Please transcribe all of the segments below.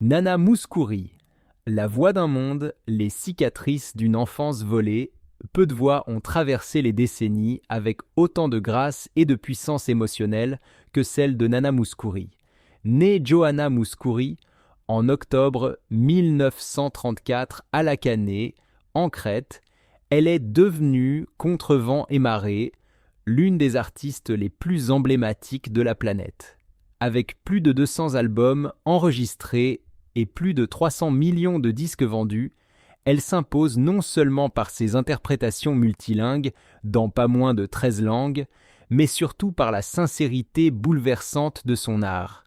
Nana Mouskouri, la voix d'un monde, les cicatrices d'une enfance volée, peu de voix ont traversé les décennies avec autant de grâce et de puissance émotionnelle que celle de Nana Mouskouri. Née Johanna Mouskouri en octobre 1934 à La Canée, en Crète, elle est devenue, contre vent et marée, l'une des artistes les plus emblématiques de la planète. Avec plus de 200 albums enregistrés et plus de 300 millions de disques vendus, elle s'impose non seulement par ses interprétations multilingues dans pas moins de 13 langues, mais surtout par la sincérité bouleversante de son art.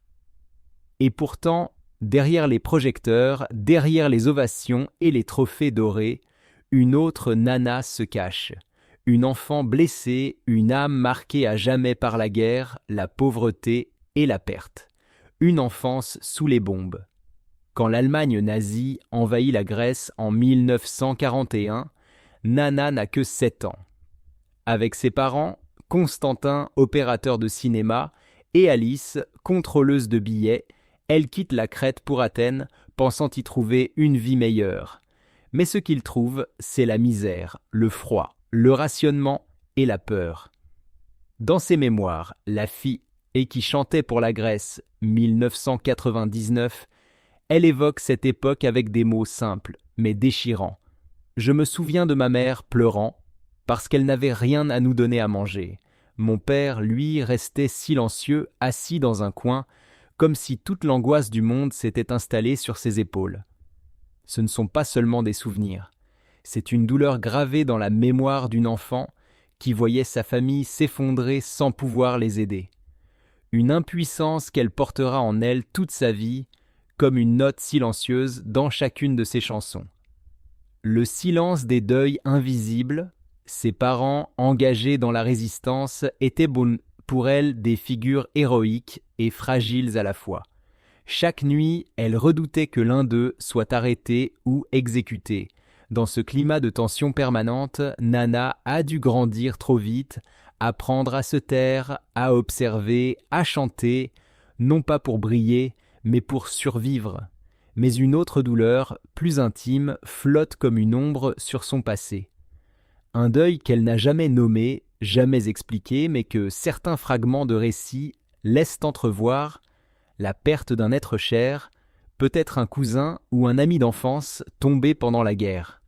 Et pourtant, derrière les projecteurs, derrière les ovations et les trophées dorés, une autre Nana se cache. Une enfant blessée, une âme marquée à jamais par la guerre, la pauvreté et la perte. Une enfance sous les bombes. Quand l'Allemagne nazie envahit la Grèce en 1941, Nana n'a que 7 ans. Avec ses parents, Constantin, opérateur de cinéma, et Alice, contrôleuse de billets, elle quitte la Crète pour Athènes, pensant y trouver une vie meilleure. Mais ce qu'ils trouvent, c'est la misère, le froid, le rationnement et la peur. Dans ses mémoires, La fille et qui chantait pour la Grèce, 1999, elle évoque cette époque avec des mots simples, mais déchirants. Je me souviens de ma mère pleurant, parce qu'elle n'avait rien à nous donner à manger. Mon père, lui, restait silencieux, assis dans un coin, comme si toute l'angoisse du monde s'était installée sur ses épaules. Ce ne sont pas seulement des souvenirs. C'est une douleur gravée dans la mémoire d'une enfant qui voyait sa famille s'effondrer sans pouvoir les aider. Une impuissance qu'elle portera en elle toute sa vie, comme une note silencieuse dans chacune de ses chansons. Le silence des deuils invisibles, ses parents engagés dans la résistance étaient pour elle des figures héroïques et fragiles à la fois. Chaque nuit, elle redoutait que l'un d'eux soit arrêté ou exécuté. Dans ce climat de tension permanente, Nana a dû grandir trop vite, apprendre à se taire, à observer, à chanter, non pas pour briller, mais pour survivre. Mais une autre douleur, plus intime, flotte comme une ombre sur son passé. Un deuil qu'elle n'a jamais nommé, jamais expliqué, mais que certains fragments de récits laissent entrevoir, la perte d'un être cher, peut-être un cousin ou un ami d'enfance tombé pendant la guerre.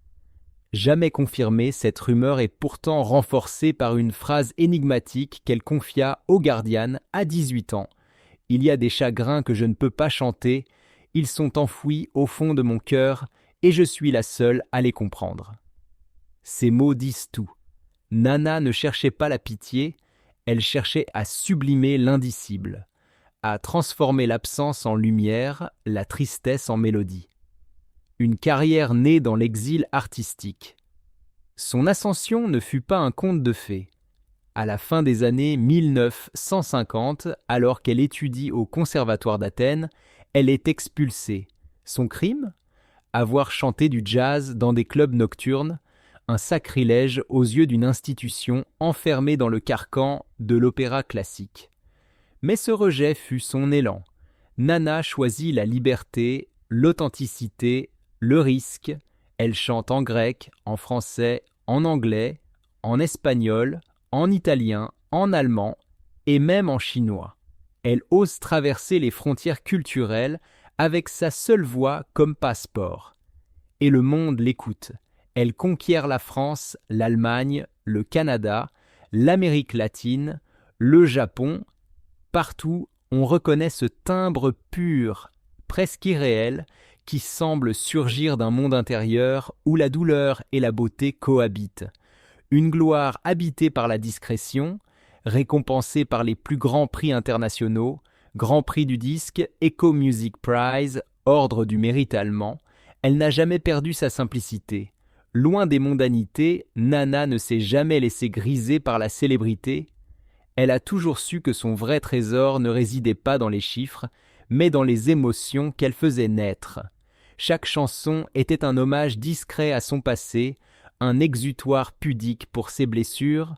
Jamais confirmée, cette rumeur est pourtant renforcée par une phrase énigmatique qu'elle confia au Guardian à 18 ans. « Il y a des chagrins que je ne peux pas chanter, ils sont enfouis au fond de mon cœur et je suis la seule à les comprendre. » Ces mots disent tout. Nana ne cherchait pas la pitié, elle cherchait à sublimer l'indicible, à transformer l'absence en lumière, la tristesse en mélodie. Une carrière née dans l'exil artistique. Son ascension ne fut pas un conte de fées. À la fin des années 1950, alors qu'elle étudie au Conservatoire d'Athènes, elle est expulsée. Son crime ? Avoir chanté du jazz dans des clubs nocturnes, un sacrilège aux yeux d'une institution enfermée dans le carcan de l'opéra classique. Mais ce rejet fut son élan. Nana choisit la liberté, l'authenticité, le risque. Elle chante en grec, en français, en anglais, en espagnol, en italien, en allemand et même en chinois. Elle ose traverser les frontières culturelles avec sa seule voix comme passeport. Et le monde l'écoute. Elle conquiert la France, l'Allemagne, le Canada, l'Amérique latine, le Japon. Partout, on reconnaît ce timbre pur, presque irréel, qui semble surgir d'un monde intérieur où la douleur et la beauté cohabitent. Une gloire habitée par la discrétion, récompensée par les plus grands prix internationaux, Grand Prix du disque, Echo Music Prize, Ordre du mérite allemand, elle n'a jamais perdu sa simplicité. Loin des mondanités, Nana ne s'est jamais laissée griser par la célébrité. Elle a toujours su que son vrai trésor ne résidait pas dans les chiffres, mais dans les émotions qu'elle faisait naître. Chaque chanson était un hommage discret à son passé, un exutoire pudique pour ses blessures,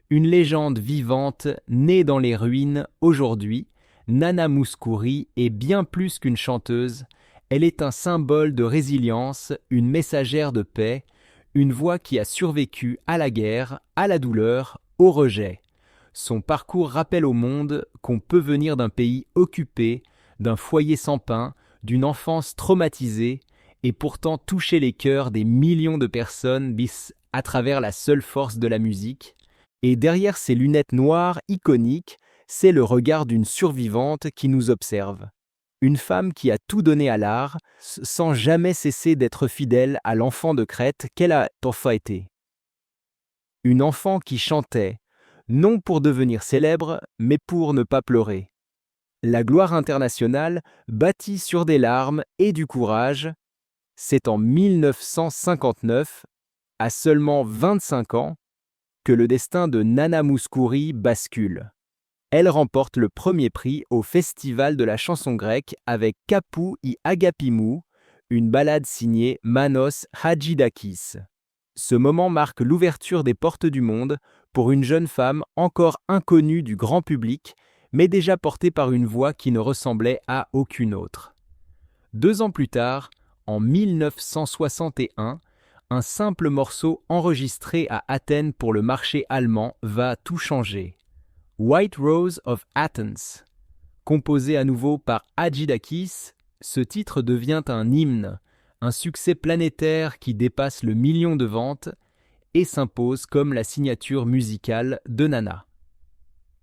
une légende vivante née dans les ruines aujourd'hui. Nana Mouskouri est bien plus qu'une chanteuse, Elle est un symbole de résilience, une messagère de paix, une voix qui a survécu à la guerre, à la douleur, au rejet. Son parcours rappelle au monde qu'on peut venir d'un pays occupé, d'un foyer sans pain, d'une enfance traumatisée, et pourtant toucher les cœurs des millions de personnes à travers la seule force de la musique. Et derrière ces lunettes noires iconiques, c'est le regard d'une survivante qui nous observe. Une femme qui a tout donné à l'art, sans jamais cesser d'être fidèle à l'enfant de Crète qu'elle a parfois été. Une enfant qui chantait, non pour devenir célèbre, mais pour ne pas pleurer. La gloire internationale, bâtie sur des larmes et du courage, c'est en 1959, à seulement 25 ans, que le destin de Nana Mouskouri bascule. Elle remporte le premier prix au Festival de la chanson grecque avec Kapou I Agapimou, une ballade signée Manos Hadjidakis. Ce moment marque l'ouverture des portes du monde pour une jeune femme encore inconnue du grand public, mais déjà portée par une voix qui ne ressemblait à aucune autre. 2 ans plus tard, en 1961, un simple morceau enregistré à Athènes pour le marché allemand va tout changer. White Rose of Athens. Composé à nouveau par Hadjidakis, ce titre devient un hymne, un succès planétaire qui dépasse le million de ventes et s'impose comme la signature musicale de Nana.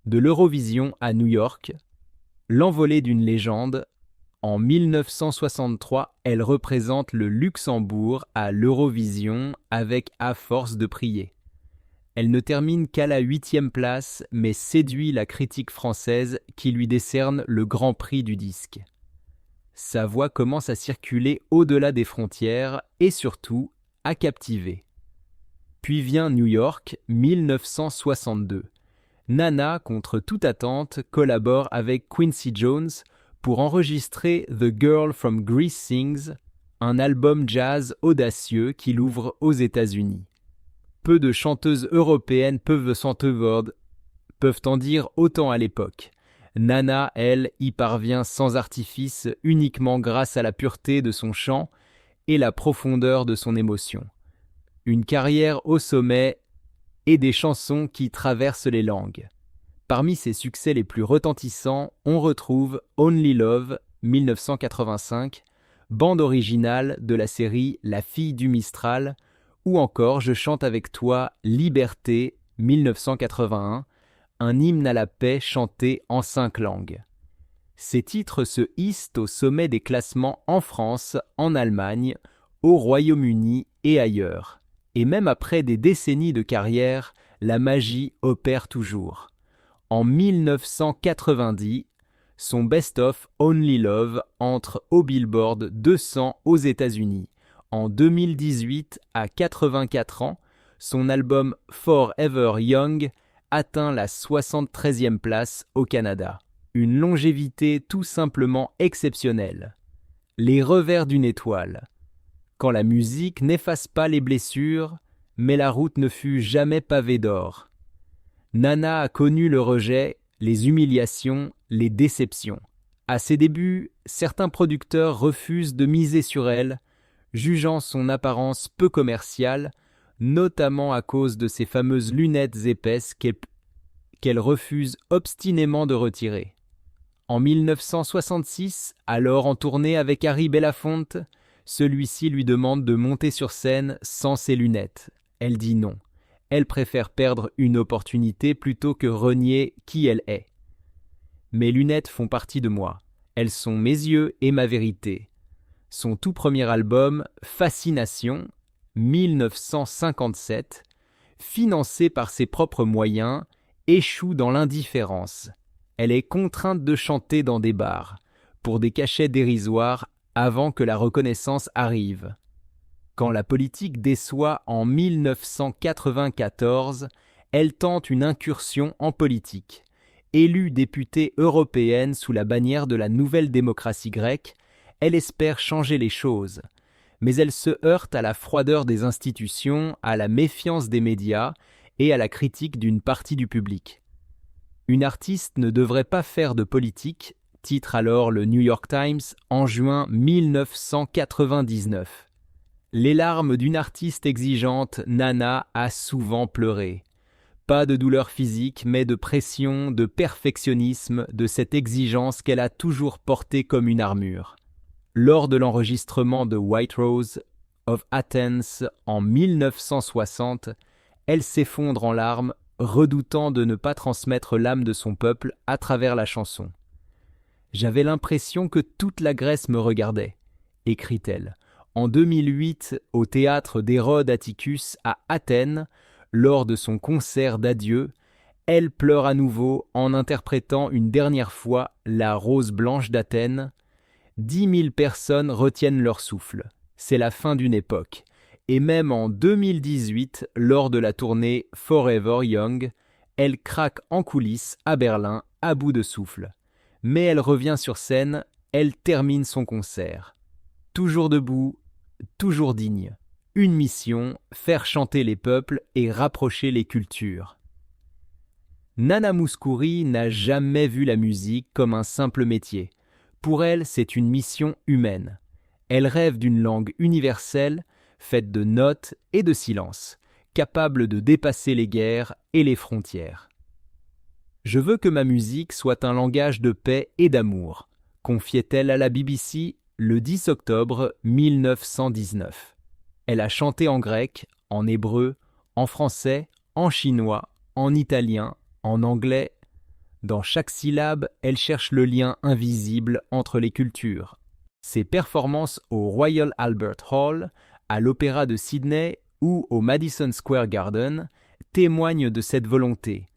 De l'Eurovision à New York, l'envolée d'une légende, en 1963, elle représente le Luxembourg à l'Eurovision avec À force de prier. Elle ne termine qu'à la 8e place, mais séduit la critique française qui lui décerne le Grand Prix du disque. Sa voix commence à circuler au-delà des frontières et surtout à captiver. Puis vient New York, 1962. Nana, contre toute attente, collabore avec Quincy Jones pour enregistrer The Girl from Greece Sings, un album jazz audacieux qui l'ouvre aux États-Unis. Peu de chanteuses européennes peuvent en dire autant à l'époque. Nana, elle, y parvient sans artifice, uniquement grâce à la pureté de son chant et la profondeur de son émotion. Une carrière au sommet et des chansons qui traversent les langues. Parmi ses succès les plus retentissants, on retrouve Only Love, 1985, bande originale de la série La fille du Mistral, ou encore Je chante avec toi, Liberté, 1981, un hymne à la paix chanté en 5 langues. Ces titres se hissent au sommet des classements en France, en Allemagne, au Royaume-Uni et ailleurs. Et même après des décennies de carrière, la magie opère toujours. En 1990, son best-of Only Love entre au Billboard 200 aux États-Unis. En 2018, à 84 ans, son album Forever Young atteint la 73e place au Canada. Une longévité tout simplement exceptionnelle. Les revers d'une étoile. Quand la musique n'efface pas les blessures, mais la route ne fut jamais pavée d'or. Nana a connu le rejet, les humiliations, les déceptions. À ses débuts, certains producteurs refusent de miser sur elle, jugeant son apparence peu commerciale, notamment à cause de ses fameuses lunettes épaisses qu'elle refuse obstinément de retirer. En 1966, alors en tournée avec Harry Belafonte, celui-ci lui demande de monter sur scène sans ses lunettes. Elle dit non. Elle préfère perdre une opportunité plutôt que renier qui elle est. Mes lunettes font partie de moi. Elles sont mes yeux et ma vérité. Son tout premier album, Fascination, 1957, financé par ses propres moyens, échoue dans l'indifférence. Elle est contrainte de chanter dans des bars, pour des cachets dérisoires avant que la reconnaissance arrive. Quand la politique déçoit en 1994, elle tente une incursion en politique. Élue députée européenne sous la bannière de la nouvelle démocratie grecque, elle espère changer les choses. Mais elle se heurte à la froideur des institutions, à la méfiance des médias et à la critique d'une partie du public. Une artiste ne devrait pas faire de politique, titre alors le New York Times en juin 1999. Les larmes d'une artiste exigeante, Nana a souvent pleuré. Pas de douleur physique, mais de pression, de perfectionnisme, de cette exigence qu'elle a toujours portée comme une armure. Lors de l'enregistrement de White Rose of Athens en 1960, elle s'effondre en larmes, redoutant de ne pas transmettre l'âme de son peuple à travers la chanson. « J'avais l'impression que toute la Grèce me regardait », écrit-elle. En 2008, au théâtre d'Hérode Atticus à Athènes, lors de son concert d'adieu, elle pleure à nouveau en interprétant une dernière fois la Rose blanche d'Athènes. 10 000 personnes retiennent leur souffle. C'est la fin d'une époque. Et même en 2018, lors de la tournée Forever Young, elle craque en coulisses à Berlin, à bout de souffle. Mais elle revient sur scène, elle termine son concert. Toujours debout, toujours digne. Une mission, faire chanter les peuples et rapprocher les cultures. Nana Mouskouri n'a jamais vu la musique comme un simple métier. Pour elle, c'est une mission humaine. Elle rêve d'une langue universelle, faite de notes et de silences, capable de dépasser les guerres et les frontières. « Je veux que ma musique soit un langage de paix et d'amour », confiait-elle à la BBC le 10 octobre 1919. Elle a chanté en grec, en hébreu, en français, en chinois, en italien, en anglais. Dans chaque syllabe, elle cherche le lien invisible entre les cultures. Ses performances au Royal Albert Hall, à l'Opéra de Sydney ou au Madison Square Garden témoignent de cette volonté.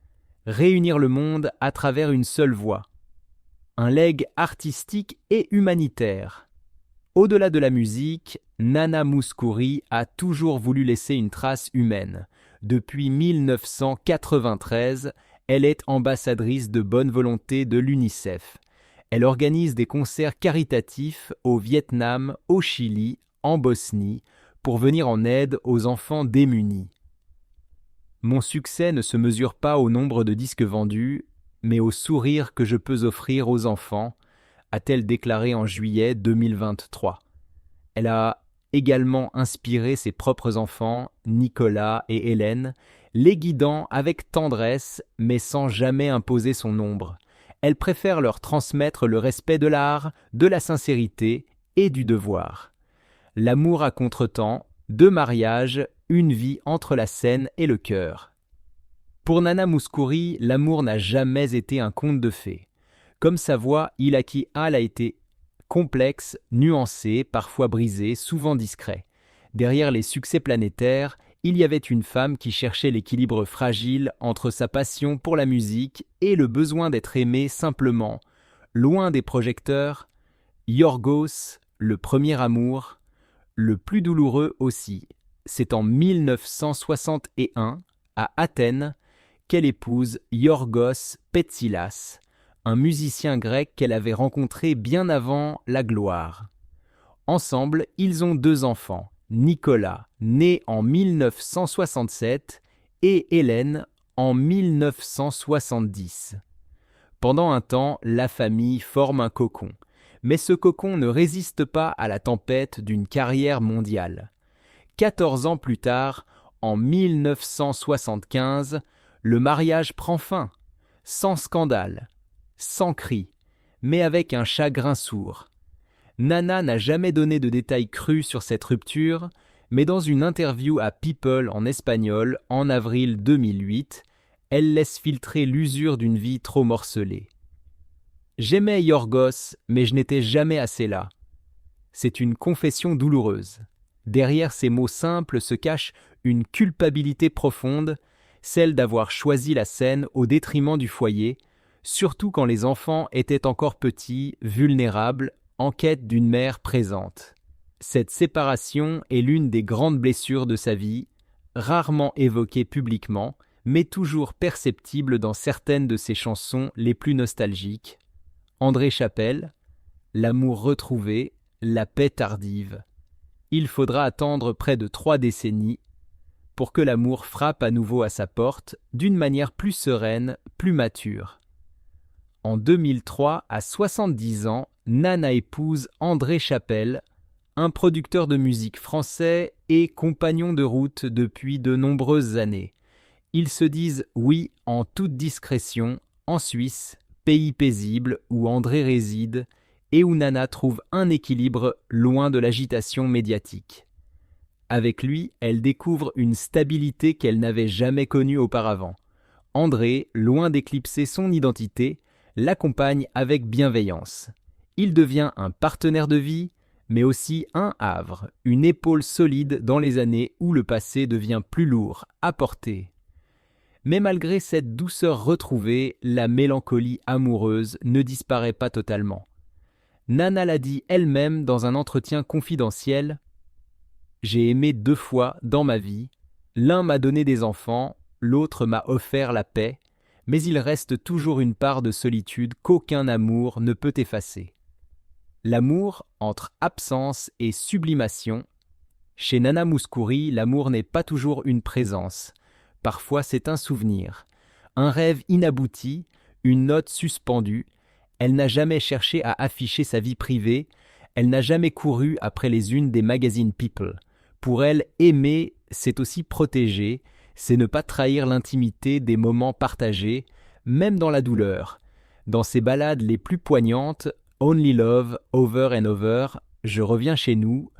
Réunir le monde à travers une seule voix. Un legs artistique et humanitaire. Au-delà de la musique, Nana Mouskouri a toujours voulu laisser une trace humaine. Depuis 1993, elle est ambassadrice de bonne volonté de l'UNICEF. Elle organise des concerts caritatifs au Vietnam, au Chili, en Bosnie, pour venir en aide aux enfants démunis. Mon succès ne se mesure pas au nombre de disques vendus, mais au sourire que je peux offrir aux enfants, a-t-elle déclaré en juillet 2023. Elle a également inspiré ses propres enfants, Nicolas et Hélène, les guidant avec tendresse, mais sans jamais imposer son ombre. Elle préfère leur transmettre le respect de l'art, de la sincérité et du devoir. L'amour à contretemps, deux mariages, une vie entre la scène et le cœur. Pour Nana Mouskouri, l'amour n'a jamais été un conte de fées. Comme sa voix, Ilaki Hall a été complexe, nuancé, parfois brisé, souvent discret. Derrière les succès planétaires, il y avait une femme qui cherchait l'équilibre fragile entre sa passion pour la musique et le besoin d'être aimée simplement, loin des projecteurs. Yorgos, le premier amour, le plus douloureux aussi. C'est en 1961, à Athènes, qu'elle épouse Yorgos Petsilas, un musicien grec qu'elle avait rencontré bien avant la gloire. Ensemble, ils ont deux enfants, Nicolas, né en 1967, et Hélène, en 1970. Pendant un temps, la famille forme un cocon, mais ce cocon ne résiste pas à la tempête d'une carrière mondiale. 14 ans plus tard, en 1975, le mariage prend fin, sans scandale, sans cris, mais avec un chagrin sourd. Nana n'a jamais donné de détails crus sur cette rupture, mais dans une interview à People en espagnol en avril 2008, elle laisse filtrer l'usure d'une vie trop morcelée. « J'aimais Yorgos, mais je n'étais jamais assez là. » C'est une confession douloureuse. Derrière ces mots simples se cache une culpabilité profonde, celle d'avoir choisi la scène au détriment du foyer, surtout quand les enfants étaient encore petits, vulnérables, en quête d'une mère présente. Cette séparation est l'une des grandes blessures de sa vie, rarement évoquée publiquement, mais toujours perceptible dans certaines de ses chansons les plus nostalgiques. André Chapelle, L'amour retrouvé, la paix tardive. Il faudra attendre près de 3 décennies pour que l'amour frappe à nouveau à sa porte d'une manière plus sereine, plus mature. En 2003, à 70 ans, Nana épouse André Chapelle, un producteur de musique français et compagnon de route depuis de nombreuses années. Ils se disent oui en toute discrétion en Suisse, pays paisible où André réside et où Nana trouve un équilibre loin de l'agitation médiatique. Avec lui, elle découvre une stabilité qu'elle n'avait jamais connue auparavant. André, loin d'éclipser son identité, l'accompagne avec bienveillance. Il devient un partenaire de vie, mais aussi un havre, une épaule solide dans les années où le passé devient plus lourd à porter. Mais malgré cette douceur retrouvée, la mélancolie amoureuse ne disparaît pas totalement. Nana l'a dit elle-même dans un entretien confidentiel : « J'ai aimé 2 fois dans ma vie, l'un m'a donné des enfants, l'autre m'a offert la paix, mais il reste toujours une part de solitude qu'aucun amour ne peut effacer. » L'amour entre absence et sublimation. Chez Nana Mouskouri, l'amour n'est pas toujours une présence. Parfois, c'est un souvenir, un rêve inabouti, une note suspendue. Elle n'a jamais cherché à afficher sa vie privée, elle n'a jamais couru après les unes des magazines People. Pour elle, aimer, c'est aussi protéger, c'est ne pas trahir l'intimité des moments partagés, même dans la douleur. Dans ses ballades les plus poignantes, Only Love, Over and Over, Je reviens chez nous,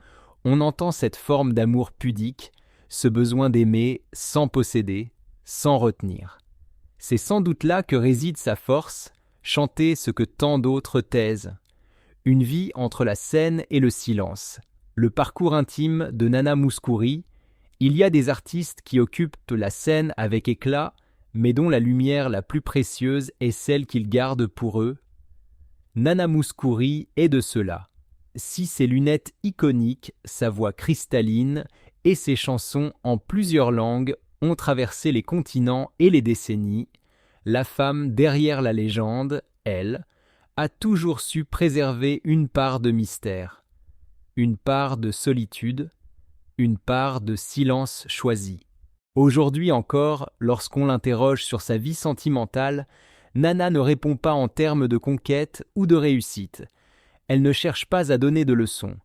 on entend cette forme d'amour pudique, ce besoin d'aimer sans posséder, sans retenir. C'est sans doute là que réside sa force, chanter ce que tant d'autres taisent. Une vie entre la scène et le silence. Le parcours intime de Nana Mouskouri. Il y a des artistes qui occupent la scène avec éclat, mais dont la lumière la plus précieuse est celle qu'ils gardent pour eux. Nana Mouskouri est de ceux-là. Si ses lunettes iconiques, sa voix cristalline et ses chansons en plusieurs langues ont traversé les continents et les décennies, la femme derrière la légende, elle, a toujours su préserver une part de mystère, une part de solitude, une part de silence choisi. Aujourd'hui encore, lorsqu'on l'interroge sur sa vie sentimentale, Nana ne répond pas en termes de conquête ou de réussite. Elle ne cherche pas à donner de leçons.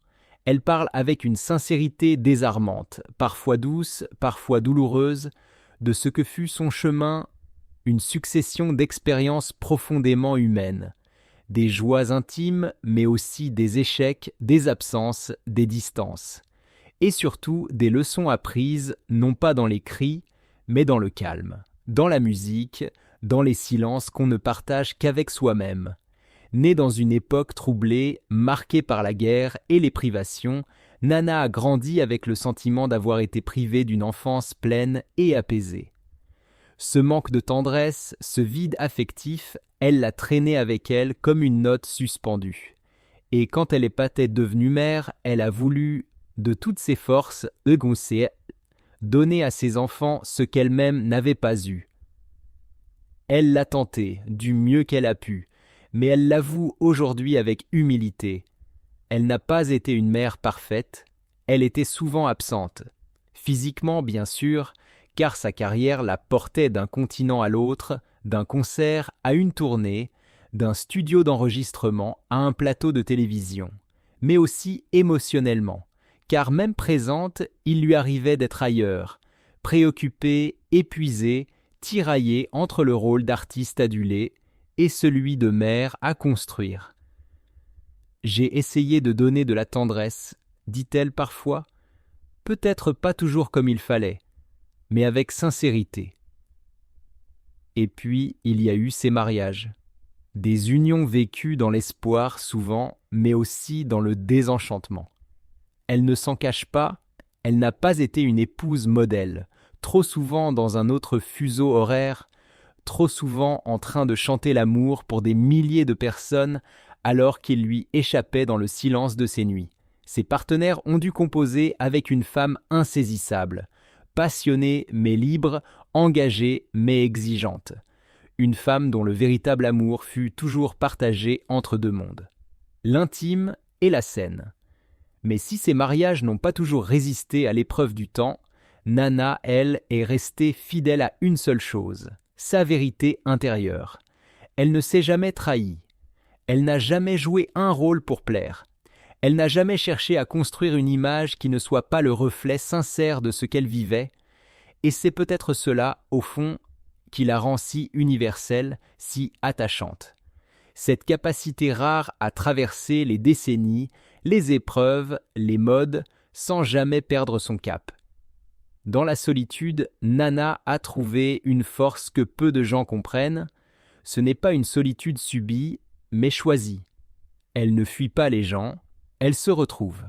Elle parle avec une sincérité désarmante, parfois douce, parfois douloureuse, de ce que fut son chemin, une succession d'expériences profondément humaines, des joies intimes, mais aussi des échecs, des absences, des distances, et surtout des leçons apprises, non pas dans les cris, mais dans le calme, dans la musique, dans les silences qu'on ne partage qu'avec soi-même. Née dans une époque troublée, marquée par la guerre et les privations, Nana a grandi avec le sentiment d'avoir été privée d'une enfance pleine et apaisée. Ce manque de tendresse, ce vide affectif, elle l'a traîné avec elle comme une note suspendue. Et quand elle est devenue mère, elle a voulu, de toutes ses forces, donner à ses enfants ce qu'elle-même n'avait pas eu. Elle l'a tenté, du mieux qu'elle a pu, mais elle l'avoue aujourd'hui avec humilité. Elle n'a pas été une mère parfaite, elle était souvent absente. Physiquement, bien sûr, car sa carrière la portait d'un continent à l'autre, d'un concert à une tournée, d'un studio d'enregistrement à un plateau de télévision, mais aussi émotionnellement, car même présente, il lui arrivait d'être ailleurs, préoccupée, épuisée, tiraillée entre le rôle d'artiste adulé et celui de mère à construire. « J'ai essayé de donner de la tendresse, dit-elle parfois, peut-être pas toujours comme il fallait, mais avec sincérité. » Et puis, il y a eu ces mariages. Des unions vécues dans l'espoir souvent, mais aussi dans le désenchantement. Elle ne s'en cache pas, elle n'a pas été une épouse modèle, trop souvent dans un autre fuseau horaire, trop souvent en train de chanter l'amour pour des milliers de personnes alors qu'il lui échappait dans le silence de ses nuits. Ses partenaires ont dû composer avec une femme insaisissable, passionnée mais libre, engagée mais exigeante. Une femme dont le véritable amour fut toujours partagé entre deux mondes. L'intime et la scène. Mais si ces mariages n'ont pas toujours résisté à l'épreuve du temps, Nana, elle, est restée fidèle à une seule chose, sa vérité intérieure. Elle ne s'est jamais trahie. Elle n'a jamais joué un rôle pour plaire. Elle n'a jamais cherché à construire une image qui ne soit pas le reflet sincère de ce qu'elle vivait, et c'est peut-être cela, au fond, qui la rend si universelle, si attachante. Cette capacité rare à traverser les décennies, les épreuves, les modes, sans jamais perdre son cap. Dans la solitude, Nana a trouvé une force que peu de gens comprennent. Ce n'est pas une solitude subie, mais choisie. Elle ne fuit pas les gens, elle se retrouve.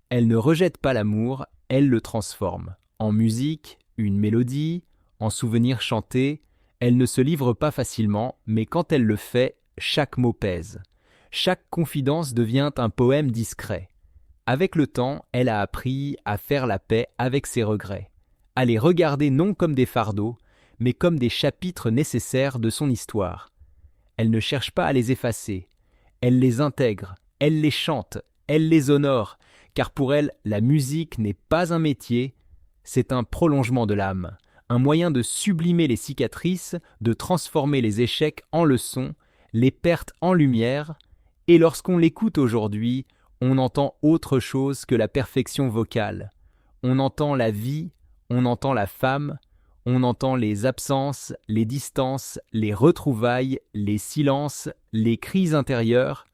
Elle ne rejette pas l'amour, elle le transforme. En musique, une mélodie, en souvenir chanté, elle ne se livre pas facilement, mais quand elle le fait, chaque mot pèse. Chaque confidence devient un poème discret. Avec le temps, elle a appris à faire la paix avec ses regrets, à les regarder non comme des fardeaux, mais comme des chapitres nécessaires de son histoire. Elle ne cherche pas à les effacer, elle les intègre, elle les chante, elle les honore, car pour elle, la musique n'est pas un métier, c'est un prolongement de l'âme, un moyen de sublimer les cicatrices, de transformer les échecs en leçons, les pertes en lumière, et lorsqu'on l'écoute aujourd'hui, on entend autre chose que la perfection vocale. On entend la vie, on entend la femme, on entend les absences, les distances, les retrouvailles, les silences, les cris intérieurs.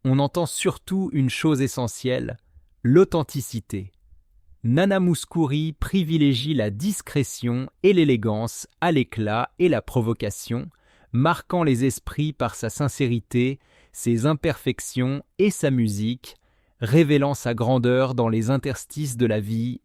On entend surtout une chose essentielle, l'authenticité. Nana Mouskouri privilégie la discrétion et l'élégance à l'éclat et la provocation, marquant les esprits par sa sincérité, ses imperfections et sa musique, révélant sa grandeur dans les interstices de la vie